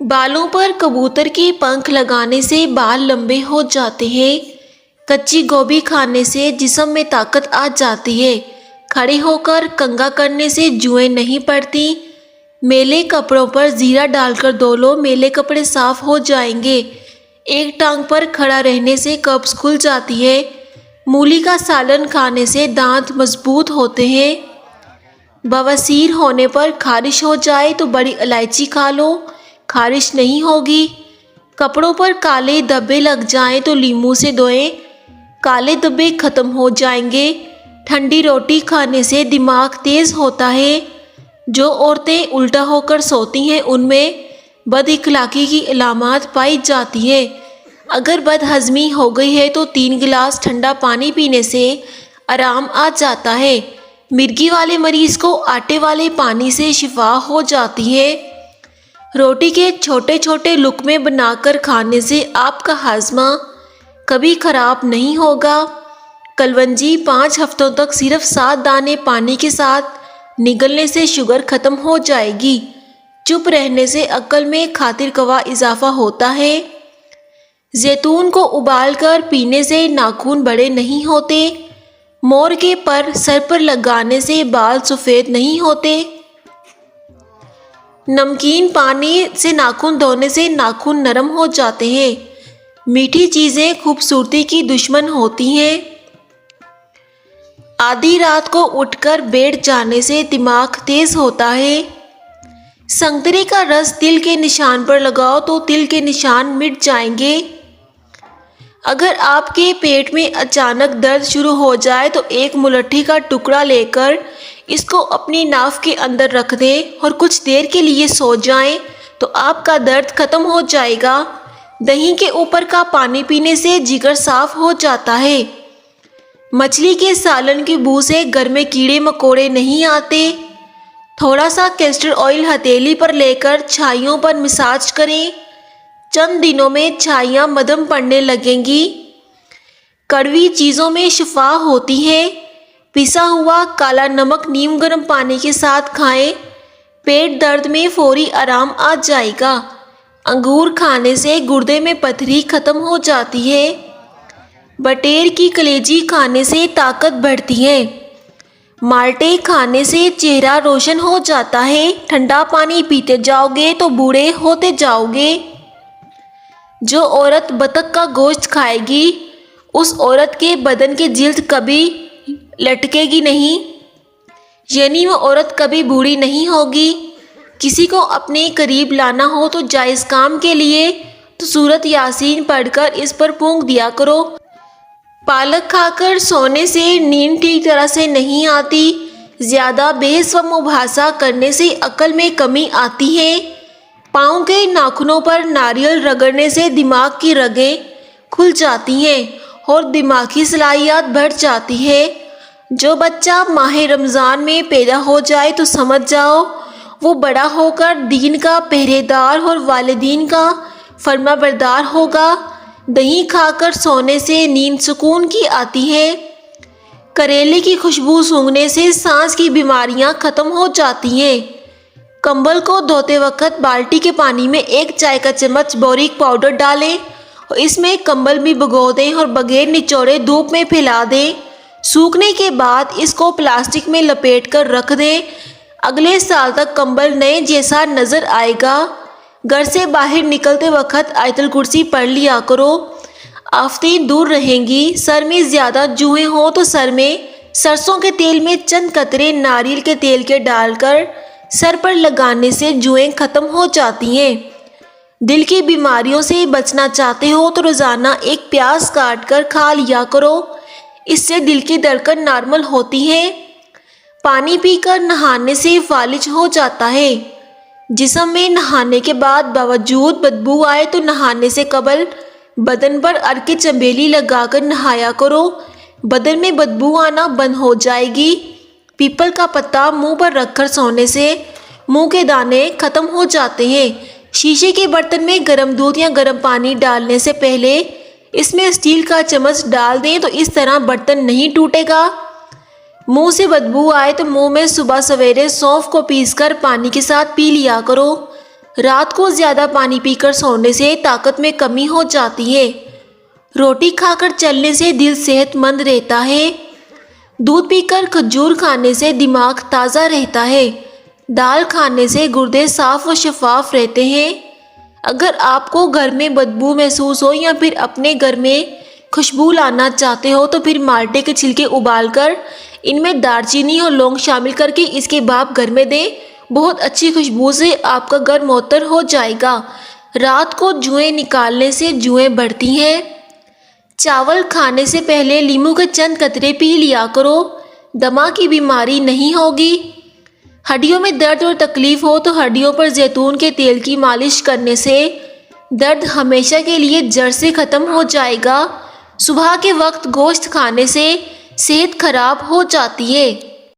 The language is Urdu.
بالوں پر کبوتر کے پنکھ لگانے سے بال لمبے ہو جاتے ہیں۔ کچی گوبھی کھانے سے جسم میں طاقت آ جاتی ہے۔ کھڑے ہو کر کنگھا کرنے سے جوئیں نہیں پڑتی۔ میلے کپڑوں پر زیرہ ڈال کر دھو لو، میلے کپڑے صاف ہو جائیں گے۔ ایک ٹانگ پر کھڑا رہنے سے قبض کھل جاتی ہے۔ مولی کا سالن کھانے سے دانت مضبوط ہوتے ہیں۔ بواسیر ہونے پر خارش ہو جائے تو بڑی الائچی کھا لو، خارش نہیں ہوگی۔ کپڑوں پر کالے دھبے لگ جائیں تو لیموں سے دھوئیں، کالے دھبے ختم ہو جائیں گے۔ ٹھنڈی روٹی کھانے سے دماغ تیز ہوتا ہے۔ جو عورتیں الٹا ہو کر سوتی ہیں ان میں بد اخلاقی کی علامات پائی جاتی ہے۔ اگر بد ہضمی ہو گئی ہے تو 3 گلاس ٹھنڈا پانی پینے سے آرام آ جاتا ہے۔ مرگی والے مریض کو آٹے والے پانی سے شفا ہو جاتی ہے۔ روٹی کے چھوٹے چھوٹے لقمے بنا کر کھانے سے آپ کا ہاضمہ کبھی خراب نہیں ہوگا۔ کلونجی 5 ہفتوں تک صرف 7 دانے پانی کے ساتھ نگلنے سے شوگر ختم ہو جائے گی۔ چپ رہنے سے عقل میں خاطر خواہ اضافہ ہوتا ہے۔ زیتون کو ابال کر پینے سے ناخن بڑے نہیں ہوتے۔ مور کے پر سر پر لگانے سے بال سفید نہیں ہوتے۔ نمکین پانی سے ناخن دھونے سے ناخن نرم ہو جاتے ہیں۔ میٹھی چیزیں خوبصورتی کی دشمن ہوتی ہیں۔ آدھی رات کو اٹھ کر بیٹھ جانے سے دماغ تیز ہوتا ہے۔ سنترے کا رس تل کے نشان پر لگاؤ تو تل کے نشان مٹ جائیں گے۔ اگر آپ کے پیٹ میں اچانک درد شروع ہو جائے تو ایک ملٹھی کا ٹکڑا لے کر اس کو اپنی ناف کے اندر رکھ دیں اور کچھ دیر کے لیے سو جائیں تو آپ کا درد ختم ہو جائے گا۔ دہی کے اوپر کا پانی پینے سے جگر صاف ہو جاتا ہے۔ مچھلی کے سالن کی بو سے گھر میں کیڑے مکوڑے نہیں آتے۔ تھوڑا سا کیسٹر آئل ہتھیلی پر لے کر چھائیوں پر مساج کریں، چند دنوں میں چھائیاں مدھم پڑنے لگیں گی۔ کڑوی چیزوں میں شفا ہوتی ہے۔ پسا ہوا کالا نمک نیم گرم پانی کے ساتھ کھائیں، پیٹ درد میں فوری آرام آ جائے گا۔ انگور کھانے سے گردے میں پتھری ختم ہو جاتی ہے۔ بٹیر کی کلیجی کھانے سے طاقت بڑھتی ہے۔ مالٹے کھانے سے چہرہ روشن ہو جاتا ہے۔ ٹھنڈا پانی پیتے جاؤ گے تو بوڑھے ہوتے جاؤ گے۔ جو عورت بطخ کا گوشت کھائے گی اس عورت کے بدن کی جلد کبھی لٹکے گی نہیں، یعنی وہ عورت کبھی بوڑھی نہیں ہوگی۔ کسی کو اپنے قریب لانا ہو تو جائز کام کے لیے تو سورۃ یاسین پڑھ کر اس پر پھونک دیا کرو۔ پالک کھا کر سونے سے نیند ٹھیک طرح سے نہیں آتی۔ زیادہ بحث و مباحثہ کرنے سے عقل میں کمی آتی ہے۔ پاؤں کے ناخنوں پر ناریل رگڑنے سے دماغ کی رگیں کھل جاتی ہیں اور دماغی صلاحیت بڑھ جاتی ہے۔ جو بچہ ماہ رمضان میں پیدا ہو جائے تو سمجھ جاؤ وہ بڑا ہو کر دین کا پہرے دار اور والدین کا فرما بردار ہوگا۔ دہی کھا کر سونے سے نیند سکون کی آتی ہے۔ کریلے کی خوشبو سونگھنے سے سانس کی بیماریاں ختم ہو جاتی ہیں۔ کمبل کو دھوتے وقت بالٹی کے پانی میں 1 چائے کا چمچ بوریک پاؤڈر ڈالیں اور اس میں کمبل بھی بھگو دیں اور بغیر نچوڑے دھوپ میں پھیلا دیں۔ سوکھنے کے بعد اس کو پلاسٹک میں لپیٹ کر رکھ دیں۔ اگلے سال تک کمبل نئے جیسا نظر آئے گا۔ گھر سے باہر نکلتے وقت آیت الکرسی پڑھ لیا کرو، آفتیں دور رہیں گی۔ سر میں زیادہ جوئیں ہوں تو سر میں سرسوں کے تیل میں چند قطرے ناریل کے تیل کے ڈال کر سر پر لگانے سے جوئیں ختم ہو جاتی ہیں۔ دل کی بیماریوں سے بچنا چاہتے ہو تو روزانہ 1 پیاز کاٹ کر کھا لیا کرو، اس سے دل کی دھڑکن نارمل ہوتی ہے۔ پانی پی کر نہانے سے فالج ہو جاتا ہے۔ جسم میں نہانے کے بعد باوجود بدبو آئے تو نہانے سے قبل بدن پر عرق چنبیلی لگا کر نہایا کرو، بدن میں بدبو آنا بند ہو جائے گی۔ پیپل کا پتا منہ پر رکھ کر سونے سے منہ کے دانے ختم ہو جاتے ہیں۔ شیشے کے برتن میں گرم دودھ یا گرم پانی ڈالنے سے پہلے اس میں اسٹیل کا چمچ ڈال دیں تو اس طرح برتن نہیں ٹوٹے گا۔ منہ سے بدبو آئے تو منہ میں صبح سویرے سونف کو پیس کر پانی کے ساتھ پی لیا کرو۔ رات کو زیادہ پانی پی کر سونے سے طاقت میں کمی ہو جاتی ہے۔ روٹی کھا کر چلنے سے دل صحت مند رہتا ہے۔ دودھ پی کر کھجور کھانے سے دماغ تازہ رہتا ہے۔ دال کھانے سے گردے صاف و شفاف رہتے ہیں۔ اگر آپ کو گھر میں بدبو محسوس ہو یا پھر اپنے گھر میں خوشبو لانا چاہتے ہو تو پھر مالٹے کے چھلکے ابال کر ان میں دار چینی اور لونگ شامل کر کے اس کے بھاپ گھر میں دیں۔ بہت اچھی خوشبو سے آپ کا گھر معطر ہو جائے گا۔ رات کو جوئیں نکالنے سے جوئیں بڑھتی ہیں۔ چاول کھانے سے پہلے لیموں کے چند قطرے پی لیا کرو، دمہ کی بیماری نہیں ہوگی۔ ہڈیوں میں درد اور تکلیف ہو تو ہڈیوں پر زیتون کے تیل کی مالش کرنے سے درد ہمیشہ کے لیے جڑ سے ختم ہو جائے گا۔ صبح کے وقت گوشت کھانے سے صحت خراب ہو جاتی ہے۔